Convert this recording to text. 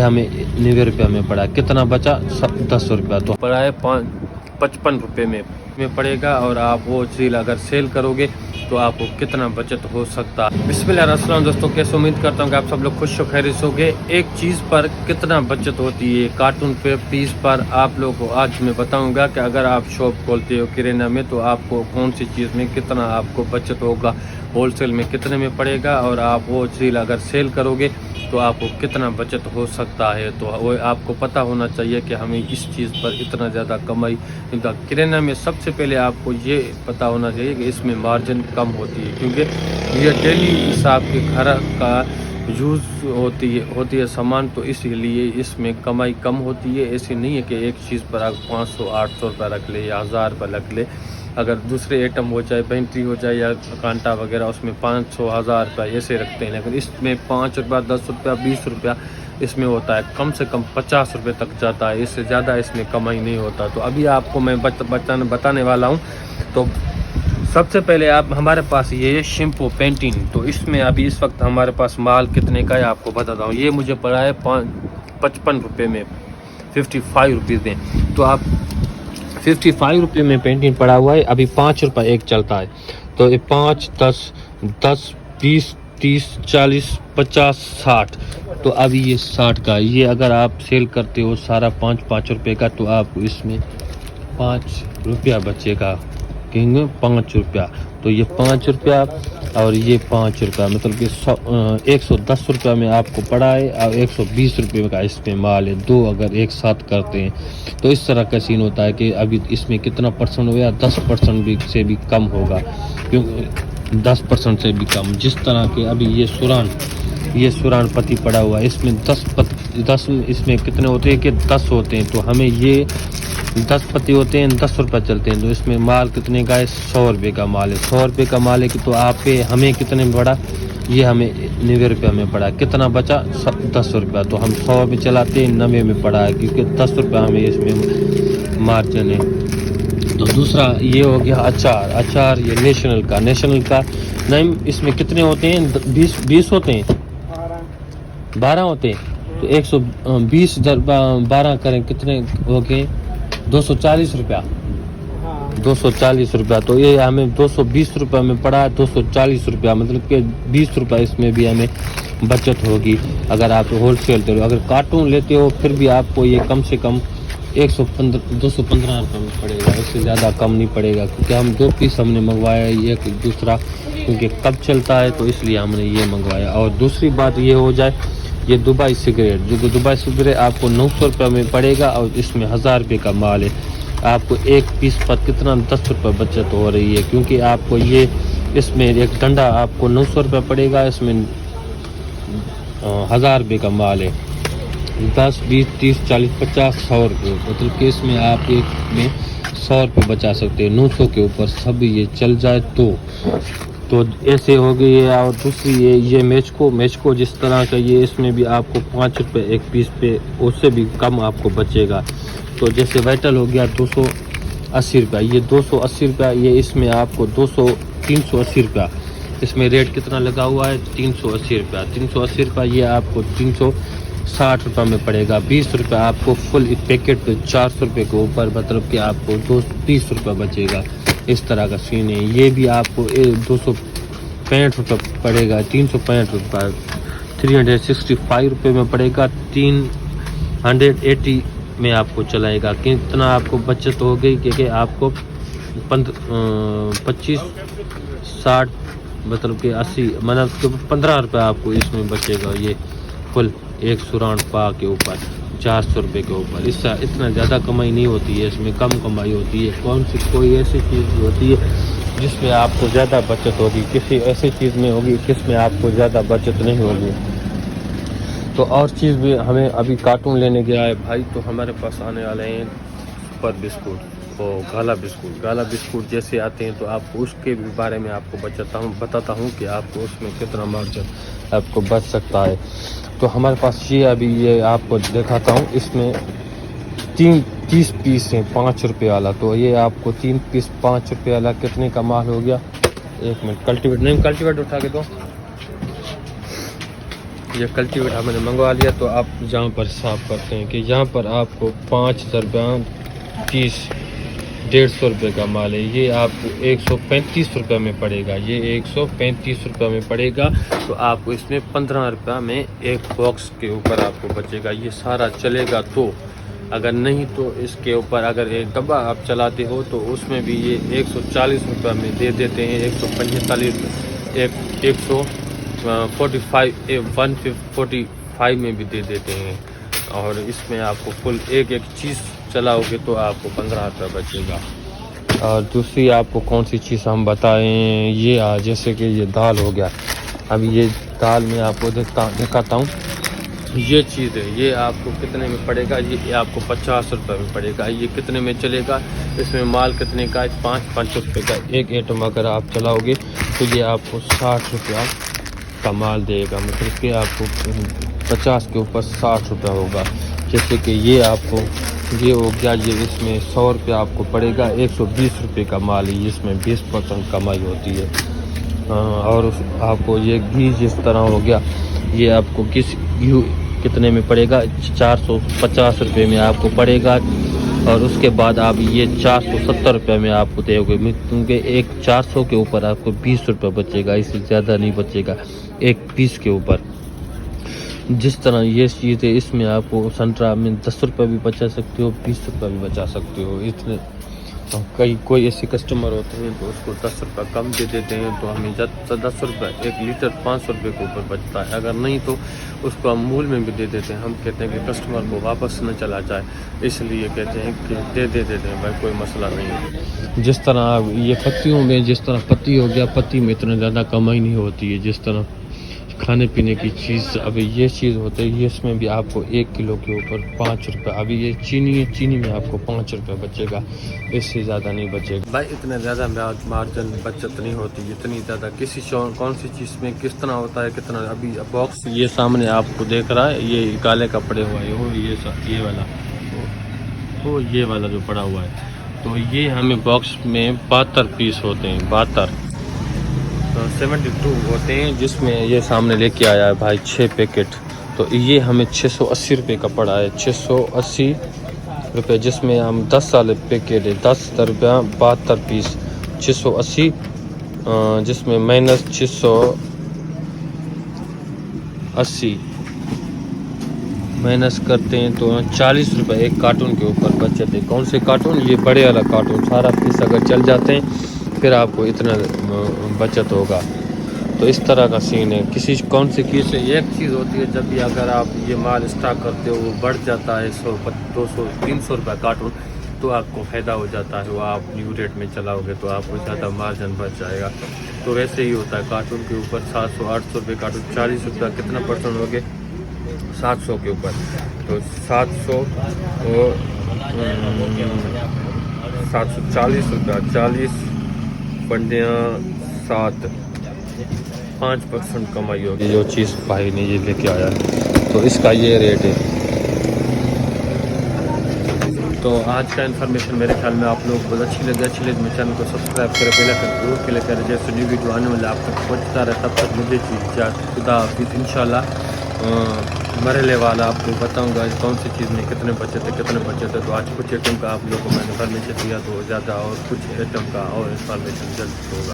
हमें 90 रुपया में पड़ा, कितना बचा 10 रुपया, तो पड़ा है 55 रुपये में पड़ेगा। और आप वो चीज़ अगर सेल करोगे तो आपको कितना बचत हो सकता है। बिस्मिल्लाहिर्रहमानिर्रहीम दोस्तों, कैसे उम्मीद करता हूँ कि आप सब लोग खुश और खैरियत होंगे। एक चीज़ पर कितना बचत होती है कार्टून पे पीस पर, आप लोगों को आज मैं बताऊंगा कि अगर आप शॉप खोलते हो किराना में तो आपको कौन सी चीज़ में कितना आपको बचत होगा, होलसेल में कितने में पड़ेगा, और आप वो चीज़ अगर सेल करोगे तो आपको कितना बचत हो सकता है। तो वो आपको पता होना चाहिए कि हमें इस चीज़ पर इतना ज़्यादा कमाई। किराना में सबसे पहले आपको ये पता होना चाहिए कि इसमें मार्जिन कम होती है, क्योंकि ये डेली हिसाब के घर का यूज़ होती है सामान, तो इसीलिए इसमें कमाई कम होती है। ऐसी नहीं है कि एक चीज़ पर आप 500-800 रुपये रख ले या 1000 रुपये रख ले। अगर दूसरे आइटम हो जाए, पेंट्री हो जाए या कांटा वगैरह, उसमें 500-1000 रुपये ऐसे रखते हैं, लेकिन इसमें 5 रुपया, 10 रुपया, 20 रुपया इसमें होता है। कम से कम 50 रुपये तक जाता है, इससे ज़्यादा इसमें कमाई नहीं होता। तो अभी आपको मैं बताने वाला हूँ। तो सबसे पहले आप हमारे पास ये शैम्पू पेंटिंग, तो इसमें अभी इस वक्त हमारे पास माल कितने का है आपको बताता हूँ। ये मुझे पड़ा है 55 रुपये में, 55 रुपीज़ में। तो आप 55 रुपये में पेंटिंग पड़ा हुआ है। अभी 5 रुपये एक चलता है, तो ये 5, 10, 20, 30, 40, 50, 60, तो अभी ये 60 का। ये अगर आप सेल करते हो सारा 5-5 रुपये का, तो आपको इसमें 5 रुपया बचेगा, कहेंगे 5 रुपया। तो ये 5 रुपया और ये 5 रुपया, मतलब कि 110 रुपया में आपको पड़ा है, और 120 रुपये का इसमें माल है। दो अगर एक साथ करते हैं तो इस तरह का सीन होता है कि अभी इसमें कितना परसेंट हो गया, 10% भी से भी कम होगा, क्योंकि 10% से भी कम। जिस तरह के अभी ये सुरान पत्ती पड़ा हुआ है, इसमें 10 इसमें कितने होते हैं कि 10 होते हैं, तो हमें ये 10 पत्ती होते हैं, 10 रुपये चलते हैं। तो इसमें माल कितने का है, 100 रुपये का माल है। 100 रुपये का माल है कि तो आप पे हमें कितने में पड़ा, ये हमें 90 रुपये में पड़ा, कितना बचा 10 रुपया। तो हम 100 में चलाते हैं, 90 में पड़ा है, क्योंकि 10 रुपया हमें इसमें मार्जिन है। तो दूसरा ये हो गया अचार, ये नेशनल का नहीं, इसमें कितने होते हैं, 20 होते हैं, 12 होते हैं। तो 120 12 करें कितने हो गए, 240 रुपया, 240 रुपया। तो ये हमें 220 रुपये में पड़ा है, 240 रुपया, मतलब कि 20 रुपया इसमें भी हमें बचत होगी अगर आप होलसेल दे रहे हो। अगर कार्टून लेते हो फिर भी आपको ये कम से कम 215 रुपये में पड़ेगा, इससे ज़्यादा कम नहीं पड़ेगा, क्योंकि हम 2 पीस हमने मंगवाया है, एक दूसरा क्योंकि कब चलता है तो इसलिए हमने ये मंगवाया। और दूसरी बात ये हो जाए, ये दुबई सिगरेट, जो दुबई सिगरेट आपको 900 रुपये में पड़ेगा, और इसमें 1000 रुपये का माल है। आपको एक पीस पर कितना 10 रुपये बचत हो रही है, क्योंकि आपको ये इसमें एक डंडा आपको 900 रुपये पड़ेगा, इसमें 1000 रुपये का माल है। 10, 20, 30, 40, 50, 100 रुपये, मतलब कि इसमें आप एक में 100 रुपये बचा सकते हैं। 900 के ऊपर सब ये चल जाए तो ऐसे हो गई है। और दूसरी ये मेचको जिस तरह का, ये इसमें भी आपको 5 रुपये एक पीस पे, उससे भी कम आपको बचेगा। तो जैसे वाइटल हो गया 280 रुपया, ये 280 रुपया, ये इसमें आपको 380 रुपया, इसमें रेट कितना लगा हुआ है, 380 रुपया। 380 रुपया ये आपको 360 रुपये में पड़ेगा। 20 रुपये आपको फुल पैकेट पे 400 रुपये के ऊपर, मतलब कि आपको 230 रुपये बचेगा। इस तरह का सीन है। ये भी आपको 265 रुपये पड़ेगा, 365 रुपये, 365 रुपये में पड़ेगा, 380 में आपको चलाएगा। कितना आपको बचत हो गई, क्योंकि आपको 25, 60, मतलब कि 80, मतलब 15 रुपये आपको इसमें बचेगा। ये फुल एक सुरान पा के ऊपर 400 रुपये के ऊपर, इससे इतना ज़्यादा कमाई नहीं होती है, इसमें कम कमाई होती है। कोई ऐसी चीज़ होती है जिसमें आपको ज़्यादा बचत होगी, किसी ऐसी चीज़ में होगी जिसमें आपको ज़्यादा बचत नहीं होगी। तो और चीज़ भी हमें अभी कार्टून लेने गया है भाई, तो हमारे पास आने वाले हैं सुपर बिस्कुट और गाला बिस्कुट जैसे आते हैं, तो आपको उसके भी बारे में आपको बताता हूँ कि आपको उसमें कितना मार्जिन आपको बच सकता है। तो हमारे पास ये अभी ये आपको दिखाता हूँ, इसमें 30 पीस हैं 5 रुपये वाला। तो ये आपको 3 पीस 5 रुपये वाला कितने का माल हो गया, एक मिनट, कल्टीवेटर उठा के दो। ये कल्टीवेटर मैंने मंगवा लिया। तो आप जहाँ पर हिसाब करते हैं कि यहाँ पर आपको 5,000 पीस 150 रुपये का माल है, ये आपको 135 रुपये में पड़ेगा। ये 135 रुपये में पड़ेगा। तो आपको इसमें 15 रुपये में एक बॉक्स के ऊपर आपको बचेगा। ये सारा चलेगा तो, अगर नहीं तो इसके ऊपर अगर एक डब्बा आप चलाते हो तो उसमें भी ये 140 रुपये में दे देते हैं। 145 145 में भी दे देते हैं। और इसमें आपको फुल एक चीज़ चलाओगे तो आपको 15 रुपये बचेगा। और दूसरी आपको कौन सी चीज़ हम बताएं, ये जैसे कि ये दाल हो गया। अब ये दाल में आपको दिखाता हूँ। ये चीज़ है, ये आपको कितने में पड़ेगा? ये आपको 50 रुपये में पड़ेगा। ये कितने में चलेगा? इसमें माल कितने का? 5 रुपये का एक आइटम अगर आप चलाओगे तो ये आपको 60 रुपया का माल देगा। मतलब कि आपको 50 के ऊपर 60 रुपया होगा। जैसे कि ये आपको ये हो गया, ये इसमें 100 रुपया आपको पड़ेगा। 120 रुपये का माल है, इसमें 20% कमाई होती है। और आपको ये घी जिस तरह हो गया, ये आपको घी कितने में पड़ेगा? 450 रुपये में आपको पड़ेगा। और उसके बाद आप ये 470 रुपये में आपको दोगे, क्योंकि एक 400 के ऊपर आपको 20 रुपये बचेगा, इससे ज़्यादा नहीं बचेगा एक पीस के ऊपर। जिस तरह ये चीज़ है, इसमें आपको संतरा में 10 रुपये भी बचा सकते हो, 20 रुपये भी बचा सकते हो। इतने कोई ऐसे कस्टमर होते हैं तो उसको 10 रुपये कम दे देते हैं, तो हमें 10 रुपये 1 लीटर 500 रुपये के ऊपर बचता है। अगर नहीं तो उसको हम मूल में भी दे देते हैं। हम कहते हैं कि कस्टमर को वापस न चला जाए, इसलिए कहते हैं कि दे देते हैं भाई, कोई मसला नहीं है। जिस तरह ये पत्तियों में, जिस तरह पत्ती हो गया, पत्ती में इतना ज़्यादा कमाई नहीं होती है। जिस तरह खाने पीने की चीज़, अभी ये चीज़ होती है, ये इसमें भी आपको 1 किलो के ऊपर 5 रुपये। अभी ये चीनी है, चीनी में आपको 5 रुपये बचेगा, इससे ज़्यादा नहीं बचेगा भाई। इतने ज़्यादा मार्जिन बचत नहीं होती इतनी ज़्यादा। किसी कौन सी चीज़ में किस तरह होता है, कितना। अभी बॉक्स ये सामने आपको देख रहा है, ये काले कपड़े हुआ है, वो ये वाला, वो ये वाला जो पड़ा हुआ है, तो ये हमें बॉक्स में 72 पीस होते हैं, 72 72 होते हैं। जिसमें ये सामने लेके आया है भाई 6 पैकेट, तो ये हमें 680 रुपये का पड़ा है, 680 रुपये। जिसमें हम 10 साल पैकेट है, 10 रुपया 72 पीस, 680, जिसमें माइनस 680 माइनस करते हैं तो 40 रुपये एक कार्टून के ऊपर बचत है। कौन से कार्टून? ये बड़े वाला कार्टून। सारा पीस अगर चल जाते हैं फिर आपको इतना बचत होगा। तो इस तरह का सीन है। कौन सी चीज़ है, एक चीज़ होती है, जब भी अगर आप ये माल स्टॉक करते हो वो बढ़ जाता है 100, 200, 300 रुपये कार्टून, तो आपको फ़ायदा हो जाता है। वो आप न्यू रेट में चलाओगे तो आपको ज़्यादा मार्जिन बच जाएगा। तो वैसे ही होता है, कार्टून के ऊपर 700, 800 रुपये कार्टून, 40 रुपया कितना % हो गए? 700 के ऊपर, तो 700 740 रुपया, 40 बंडियाँ 7, 5% कमाई होगी। जो चीज़ भाई ने ये लेके आया है, तो इसका ये रेट है। तो आज का इन्फॉर्मेशन मेरे ख्याल में आप लोगों को बहुत अच्छी लगी मेरे चैनल को सब्सक्राइब करें, बेल आइकन जरूर क्लिक करें, जैसे न्यू वीडियो आने वाले आप तक पहुँचता रहे। तब तक मुझे खुदा हाफिज़। इंशाल्लाह मरहले वाला आपको बताऊंगा कौन सी चीज़ में कितने बचत है। तो आज कुछ आइटम का आप लोगों को मैंने इन्फॉर्मेशन दिया, तो ज़्यादा और कुछ आइटम का और इन्फॉर्मेशन जल्द होगा।